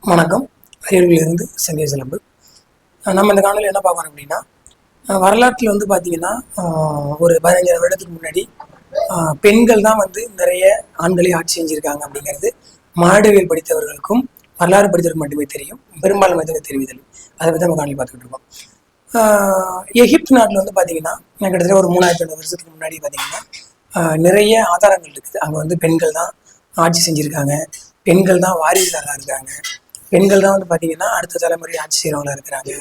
வணக்கம். அரியலூரிலிருந்து செந்திய சிலம்பு. நம்ம இந்த காணொலியில் என்ன பார்க்குறோம் அப்படின்னா, வரலாற்றில் வந்து பார்த்திங்கன்னா, ஒரு 15 வருடத்துக்கு முன்னாடி பெண்கள் தான் வந்து நிறைய ஆண்களை ஆட்சி செஞ்சுருக்காங்க அப்படிங்கிறது மாடவியல் படித்தவர்களுக்கும் வரலாறு படித்தவர்களுக்கு மட்டுமே தெரியும். பெரும்பாலும் பேருக்கு தெரிவிதல். அதை பற்றி நம்ம காணொலி பார்த்துக்கிட்டு இருக்கோம். எகிப்து நாட்டில் வந்து பார்த்திங்கன்னா, கிட்டத்தட்ட ஒரு 3500 வருஷத்துக்கு முன்னாடி பார்த்திங்கன்னா, நிறைய ஆதாரங்கள் இருக்குது. அங்கே வந்து பெண்கள் தான் ஆட்சி செஞ்சுருக்காங்க, பெண்கள் தான் வாரிசுதாரராக இருக்காங்க, பெண்கள் தான் வந்து பார்த்தீங்கன்னா அடுத்த தலைமுறை ஆட்சி செய்கிறவங்களா இருக்கிறாங்க,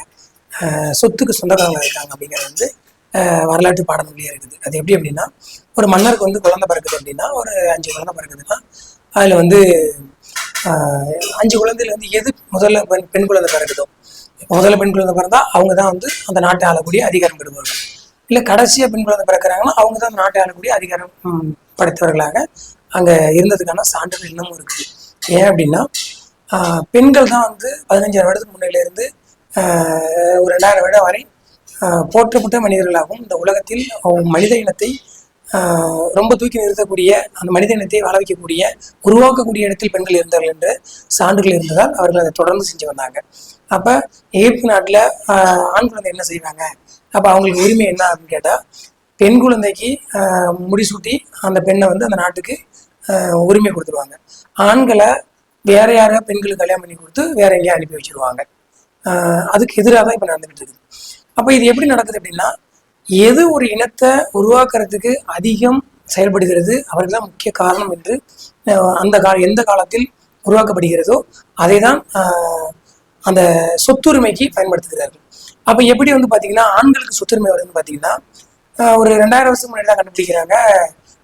சொத்துக்கு சொந்தக்காரங்களாக இருக்காங்க அப்படிங்கிறது வந்து வரலாற்று பாடநூலியாக இருக்குது. அது எப்படி அப்படின்னா, ஒரு மன்னருக்கு வந்து குழந்தை பிறக்குது அப்படின்னா, ஒரு 5 குழந்தை பிறக்குதுன்னா அதில் வந்து 5 குழந்தையில வந்து எது முதல்ல பெண் குழந்தை பிறக்குதோ, முதல்ல பெண் குழந்தை பிறந்தா அவங்க தான் வந்து அந்த நாட்டை ஆளக்கூடிய அதிகாரம் பெறுவார்கள். இல்லை கடைசியாக பெண் குழந்தை பிறக்கிறாங்கன்னா அவங்க தான் அந்த நாட்டை ஆளக்கூடிய அதிகாரம் படைத்தவர்களாக அங்கே இருந்ததுக்கான சான்றுகள் இன்னமும் இருக்குது. ஏன் அப்படின்னா, பெண்கள் தான் வந்து 15 வருடத்துக்கு முன்னிலிருந்து ஒரு 2000 வருடம் வரை போற்றப்பட்ட மனிதர்களாகவும் இந்த உலகத்தில் மனித இனத்தை ரொம்ப தூக்கி நிறுத்தக்கூடிய, அந்த மனித இனத்தை வாழ வைக்கக்கூடிய, உருவாக்கக்கூடிய இடத்தில் பெண்கள் இருந்தார்கள் என்ற சான்றுகள் இருந்ததால் அவர்கள் அதை தொடர்ந்து செஞ்சு வந்தாங்க. அப்போ எகிப்து நாட்டில் ஆண் குழந்தை என்ன செய்வாங்க, அப்போ அவங்களுக்கு உரிமை என்ன அப்படின்னு கேட்டால், பெண் குழந்தைக்கு முடிசூட்டி அந்த பெண்ணை வந்து அந்த நாட்டுக்கு உரிமை கொடுத்துருவாங்க. ஆண்களை வேற யாரோ பெண்களுக்கு கல்யாணம் பண்ணி கொடுத்து வேற எங்கேயும் அனுப்பி வச்சிருவாங்க. அதுக்கு எதிராக தான் இப்போ நடந்துகிட்டு இருக்குது. அப்போ இது எப்படி நடக்குது அப்படின்னா, எது ஒரு இனத்தை உருவாக்குறதுக்கு அதிகம் செயல்படுகிறது அவர்கள் தான் முக்கிய காரணம் என்று எந்த காலத்தில் உருவாக்கப்படுகிறதோ அதை தான் அந்த சொத்துரிமைக்கு பயன்படுத்துகிறார்கள். அப்போ எப்படி வந்து பார்த்தீங்கன்னா ஆண்களுக்கு சொத்துரிமை வருதுன்னு பார்த்தீங்கன்னா, ஒரு 2000 வருஷம் முன்னாடி தான் கண்டுபிடிக்கிறாங்க.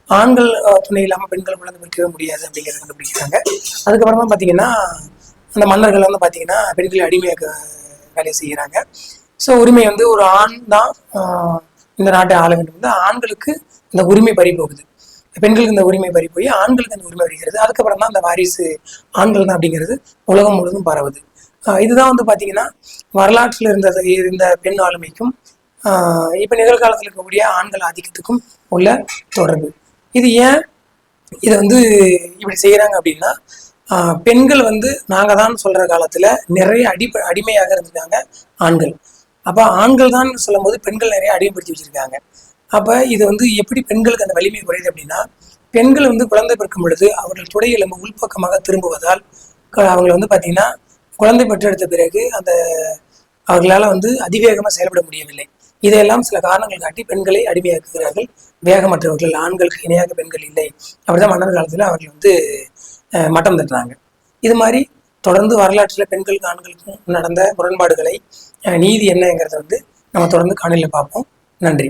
ஆண்கள் துணை இல்லாமல் பெண்கள் குழந்தை பிறக்கவே முடியாது அப்படிங்கிறத கண்டுபிடிக்கிறாங்க. அதுக்கப்புறமா பார்த்தீங்கன்னா அந்த மன்னர்கள் வந்து பார்த்தீங்கன்னா பெண்களை அடிமையாக வேலையை செய்கிறாங்க. ஸோ உரிமை வந்து ஒரு ஆண் தான் இந்த நாட்டை ஆள வேண்டும் வந்து ஆண்களுக்கு இந்த உரிமை பறி போகுது, பெண்களுக்கு இந்த உரிமை பறி போய் ஆண்களுக்கு அந்த உரிமை வருகிறது. அதுக்கப்புறம் தான் அந்த வாரிசு ஆண்கள் தான் அப்படிங்கிறது உலகம் முழுவதும் பரவுது. இதுதான் வந்து பார்த்தீங்கன்னா வரலாற்றில் இருந்த பெண் ஆளுமைக்கும் இப்போ நிகழ்காலத்தில் இருக்கக்கூடிய ஆண்கள் ஆதிக்கத்துக்கும் உள்ள தொடர்பு. இது ஏன் இதை வந்து இப்படி செய்கிறாங்க அப்படின்னா, பெண்கள் வந்து நாங்கள் தான் சொல்கிற காலத்தில் நிறைய அடிமையாக இருந்திருக்காங்க ஆண்கள். அப்போ ஆண்கள் தான் சொல்லும் போது பெண்கள் நிறைய அடிமைப்படுத்தி வச்சுருக்காங்க. அப்போ இது வந்து எப்படி பெண்களுக்கு அந்த வலிமை குறையுது அப்படின்னா, பெண்கள் வந்து குழந்தை பிறக்கும் பொழுது அவர்கள் தொடை எலும்பு உள்பக்கமாக திரும்புவதால் அவங்களை வந்து பார்த்திங்கன்னா குழந்தை பெற்றெடுத்த பிறகு அவர்களால் வந்து அதிவேகமாக செயல்பட முடியவில்லை. இதையெல்லாம் சில காரணங்கள் காட்டி பெண்களை அடிமையாக்குகிறார்கள். வேகமற்றவர்கள், ஆண்களுக்கு இணையாக பெண்கள் இல்லை, அப்படிதான் மன்னர் காலத்தில் அவர்கள் வந்து மட்டம் தட்டுறாங்க. இது மாதிரி தொடர்ந்து வரலாற்றில் பெண்களுக்கு ஆண்களுக்கும் நடந்த முரண்பாடுகளை, நீதி என்னங்கிறத வந்து நம்ம தொடர்ந்து காணொலியில் பார்ப்போம். நன்றி.